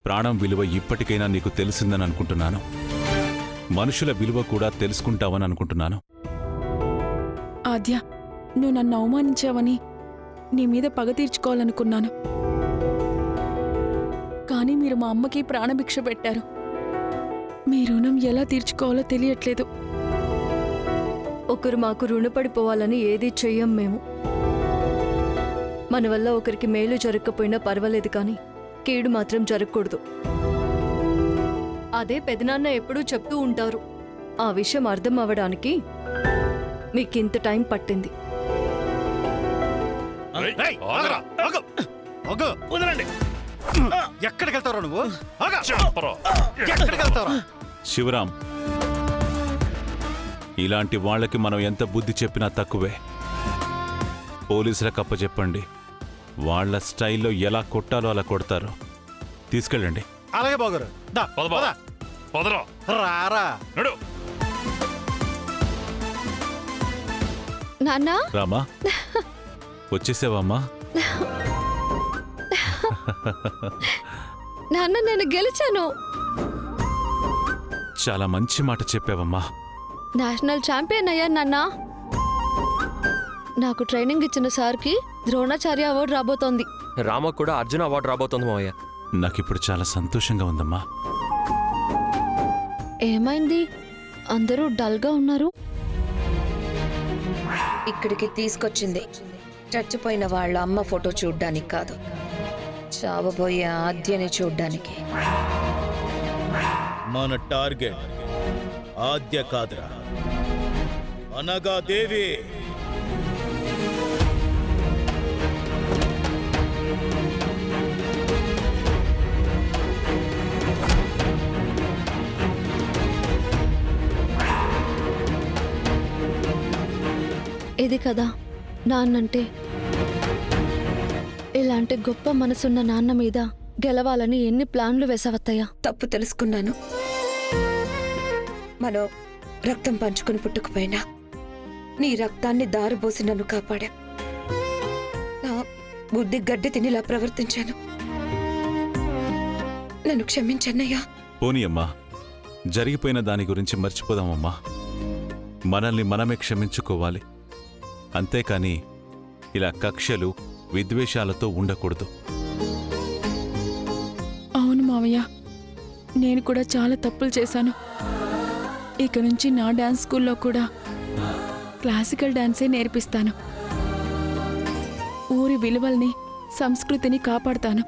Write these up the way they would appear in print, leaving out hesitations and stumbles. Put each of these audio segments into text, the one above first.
ప్రాణం విలువ ఇప్పటికైనా నీకు తెలిసిందని అనుకుంటున్నాను. మనుషుల విలువ కూడా తెలుసుకుంటావని అనుకుంటున్నాను. ఆద్య, నువ్వు నన్ను అవమానించావని నీ మీద పగ తీర్చుకోవాలనుకున్నాను. కానీ మీరు మా అమ్మకి ప్రాణభిక్ష పెట్టారు. మీ రుణం ఎలా తీర్చుకోవాలో తెలియట్లేదు. ఒకరు మాకు రుణపడిపోవాలని ఏదీ చెయ్యం మేము. మన వల్ల ఒకరికి మేలు జరగకపోయినా పర్వాలేదు, కానీ కీడు మాత్రం జరగకూడదు. అదే పెదనాన్న ఎప్పుడూ చెప్తూ ఉంటారు. ఆ విషయం అర్థం అవ్వడానికి మీకింత టైం పట్టింది. శివరాం, ఇలాంటి వాళ్ళకి మనం ఎంత బుద్ధి చెప్పినా తక్కువే. పోలీసులకు అప్పచెప్పండి. వాళ్ళ స్టైల్లో ఎలా కొట్టాలో అలా కొడతారు. తీసుకెళ్ళండి. అలాగే బాగారు. రారా నాన్నా, రామా, వచ్చేసావమ్మా? నాన్న, నేను గెలిచాను. చాలా మంచి మాట చెప్పావమ్మా. నేషనల్ ఛాంపియన్ అయ్యాను నాన్నా. నాకు ట్రైనింగ్ ఇచ్చిన సార్కి ద్రోణాచార్య అవార్డు రాబోతోంది. రామకు కూడా అర్జున అవార్డు రాబోతోంది మావయ్య. నాకిప్పుడు చాలా సంతోషంగా ఉందమ్మా. ఏమైంది? అందరూ డల్గా ఉన్నారు. ఇక్కడికి తీసుకొచ్చింది చచ్చిపోయిన వాళ్ళ అమ్మ ఫోటో చూడ్డానికి కాదు, చావబోయే ఆద్యని చూడ్డానికి. మన టార్గెట్ ఆద్య కాదురా, అనగా దేవి. ఇది కదా నాన్నంటే. ఇలాంటి గొప్ప మనసున్న నాన్న మీద గెలవాలని ఎన్ని ప్లాన్లు వేసావత్తయ్యా. తప్పు తెలుసుకున్నాను. మనం రక్తం పంచుకుని పుట్టుకుపోయినా నీ రక్తాన్ని దారిపోసి నన్ను కాపాడా. నా బుద్ధి గడ్డి తినిలా ప్రవర్తించాను. నన్ను క్షమించన్నయ్యా. పోనీ అమ్మా, జరిగిపోయిన దాని గురించి మర్చిపోదామమ్మా. మనల్ని మనమే క్షమించుకోవాలి. అంతేకాని ఇలా కక్షలు విద్వేషాలతో ఉండకూడదు. అవును మావయ్య, నేను కూడా చాలా తప్పులు చేశాను. ఇక నుంచి నా డాన్స్ స్కూల్లో కూడా క్లాసికల్ డాన్సే నేర్పిస్తాను. ఊరి విలువల్ని, సంస్కృతిని కాపాడుతాను.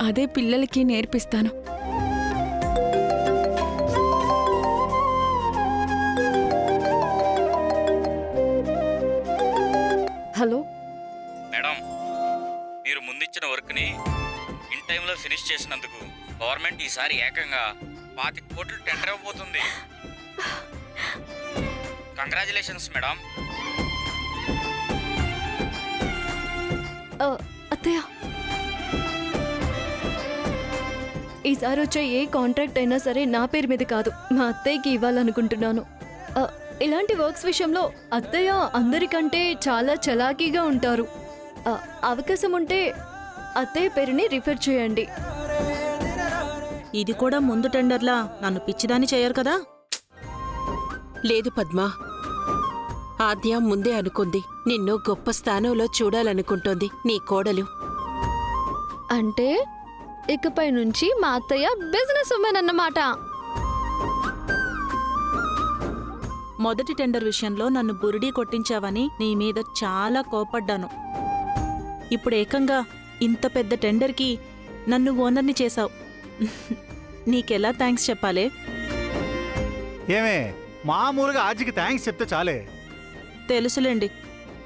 అదే పిల్లలకి నేర్పిస్తాను. హలో మేడం, మీరు ముందిచ్చిన వర్క్ని ఇన్ టైంలో ఫినిష్ చేసినందుకు గవర్నమెంట్ ఈసారి ఏకంగా 25 కోట్లు టెండర్ ఇవ్వబోతుంది. Congratulations madam. అత్తయ్య, ఈసారి వచ్చే ఏ కాంట్రాక్ట్ అయినా సరే నా పేరు మీద కాదు, మా అత్తయ్యకి ఇవ్వాలనుకుంటున్నాను. ఇలాంటి వర్క్స్ విషయంలో అత్తయ్య అందరికంటే చాలా చలాకీగా ఉంటారు. అవకాశం ఉంటే అత్తయ్య పేరుని రిఫర్ చేయండి. ఇది కూడా ముందు టెండర్లా నన్ను పిచ్చిదాన్ని చేయరు కదా? లేదు పద్మ, ఆద్య ముందే అనుకుంది. నిన్ను గొప్ప స్థానంలో చూడాలనుకుంటోంది నీ కోడలు. అంటే ఇకపై నుంచి మా అత్తయ్య బిజినెస్ ఉమెన్ అన్నమాట. మొదటి టెండర్ విషయంలో నన్ను బురిడీ కొట్టించావని నీ మీద చాలా కోపడ్డాను. ఇప్పుడు ఏకంగా ఇంత పెద్ద టెండర్కి నన్ను ఓనర్ని చేశావు. నీకెలా థ్యాంక్స్ చెప్పాలే? ఏమే, మామూలుగా ఆజికి థ్యాంక్స్ చెప్తే చాలే. తెలుసులేండి.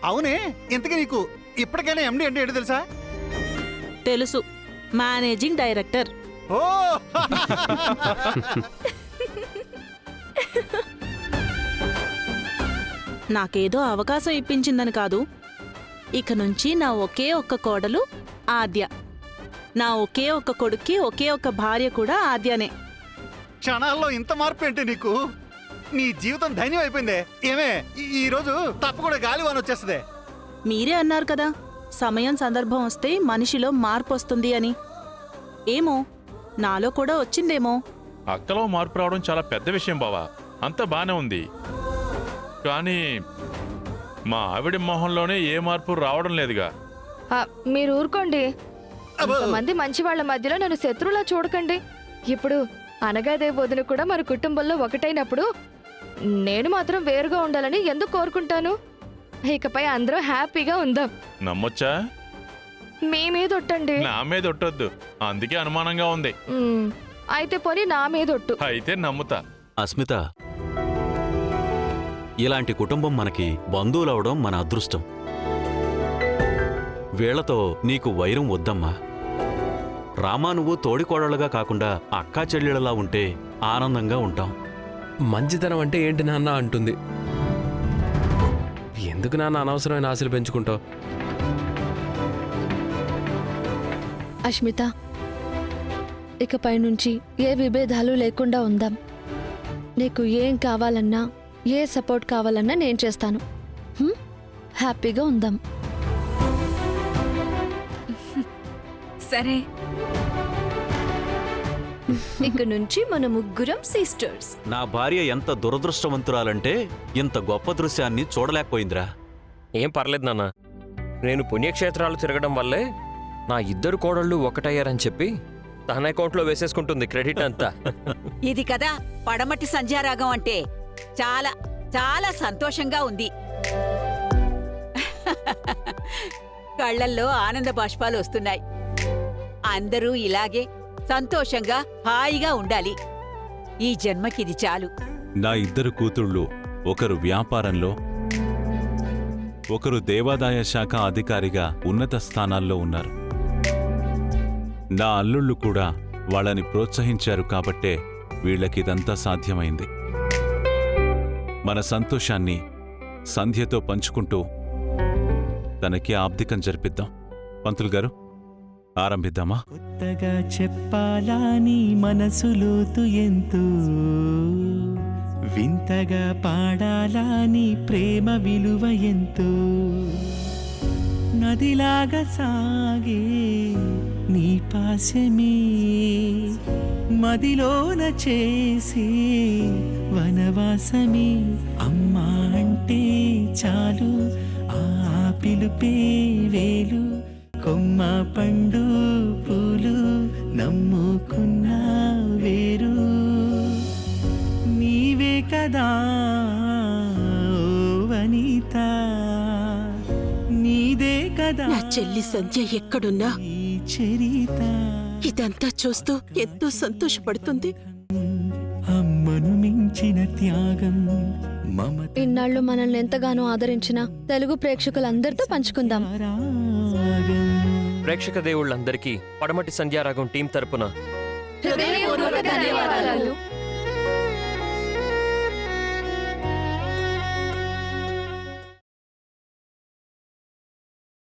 అవునే, ఇంతకీ నీకు ఇప్పటికైనా ఎండి అంటే ఏంటో తెలుసా? తెలుసు, మేనేజింగ్ డైరెక్టర్. ఓ నాకేదో అవకాశం ఇప్పించిందని కాదు, ఇక నుంచి నా ఒకే ఒక్క కోడలు ఆద్య, నా ఒకే ఒక్క కొడుక్కి ఒకే ఒక్క భార్య కూడా ఆద్యనే. క్షణాల్లో ఇంత మార్పు ఏంటి నీకు? నీ జీవితం ధైర్యం అయిపోయిందే. ఏమే, ఈ రోజు తప్పకుండా గాలివాన వచ్చేస్తుంది. మీరే అన్నారు కదా, సమయం సందర్భం వస్తే మనిషిలో మార్పు వస్తుంది అని. ఏమో, నాలో కూడా వచ్చిందేమో. అక్కలో మార్పు రావడం చాలా పెద్ద విషయం బావా, అంతా బానే ఉంది. కానీ మా ఆవిడ మొహంలోనే ఏ మార్పు రావడం లేదుగా. మీరు ఊరుకోండి. మంది మంచి వాళ్ళ మధ్యలో నన్ను శత్రువులా చూడకండి. ఇప్పుడు అనగాదేవి వదిన కూడా మన కుటుంబంలో ఒకటైనప్పుడు నేను మాత్రం వేరుగా ఉండాలని ఎందుకు కోరుకుంటాను? ఇకపై అందరూ హ్యాపీగా ఉందాం. నమ్మొచ్చా? మీ మీద ఒట్టండి. నా మీద ఒట్టొద్దు, అందుకే అనుమానంగా ఉంది. అయితే పోనీ నా మీద ఒట్టు. అయితే నమ్ముతా. అస్మిత, ఇలాంటి కుటుంబం మనకి బంధువులవడం మన అదృష్టం. వీళ్లతో నీకు వైరం వద్దమ్మా. రామా, నువ్వు తోడికోడళ్ళుగా కాకుండా అక్కా చెల్లెళ్ళలా ఉంటే ఆనందంగా ఉంటాం. మంచితనం అంటే ఏంటి నాన్న అంటుంది. ఎందుకు నాన్న అనవసరమైన ఆశలు పెంచుకుంటావు? అష్మిత, ఇకపై నుంచి ఏ విభేదాలు లేకుండా ఉందాం. నీకు ఏం కావాలన్నా, ఏ సపోర్ట్ కావాలన్నా నేను చేస్తాను. హ్యాపీగా ఉందాం. సరే. ఇక నుంచి మన ముగ్గురం సిస్టర్స్. నా భార్య ఎంత దురదృష్టవంతురాలంటే ఇంత గొప్ప దృశ్యాన్ని చూడలేకపోయిందిరా. ఏం పర్లేదు నాన్న, నేను పుణ్యక్షేత్రాలు తిరగడం వల్లే నా ఇద్దరు కోడళ్ళు ఒకటయ్యారని చెప్పి తన అకౌంట్లో వేసేసుకుంటుంది క్రెడిట్ అంతా. ఇది కదా పడమటి సంధ్యారాగం అంటే. చాలా చాలా సంతోషంగా ఉంది. కళ్ళల్లో ఆనంద బాష్పాలు వస్తున్నాయి. అందరూ ఇలాగే సంతోషంగా హాయిగా ఉండాలి. ఈ జన్మకిది చాలు. నా ఇద్దరు కూతుళ్ళు ఒకరు వ్యాపారంలో, ఒకరు దేవాదాయ శాఖ అధికారిగా ఉన్నత స్థానాల్లో ఉన్నారు. నా అల్లుళ్ళు కూడా వాళ్ళని ప్రోత్సహించారు కాబట్టే వీళ్ళకిదంతా సాధ్యమైంది. మన సంతోషాన్ని సంధ్యతో పంచుకుంటూ తనకి ఆబ్దికం జరిపిద్దాం. పంతులు గారు, ఆరంభిద్దామా? కొత్తగా చెప్పాలా నీ మనసులోతు ఎంతో, వింతగా పాడాలా నీ ప్రేమ విలువ ఎంతో, నదిలాగా సాగే నీ పాశమే మదిలోన చేసే వనవాసమే. అమ్మా అంటే చాలు ఆ పిలుపే వేలు, కొమ్మ పండు పూలు నమ్ముకున్న వేరు నీవే కదా ఓ వనిత, నీదే కదా నా చెల్లి సంధ్య ఎక్కడున్నా ఈ చరిత. ఇదంతా చూస్తూ ఎంతో సంతోషపడుతుంది. అమ్మను మించిన త్యాగం మమత. ఇన్నాళ్ళు మనల్ని ఎంతగానో ఆదరించిన తెలుగు ప్రేక్షకులందరితో పంచుకుందాం. ప్రేక్షక దేవుళ్ళందరికీ పడమటి సంధ్యారాగం టీం తరపున హృదయపూర్వక ధన్యవాదాలు.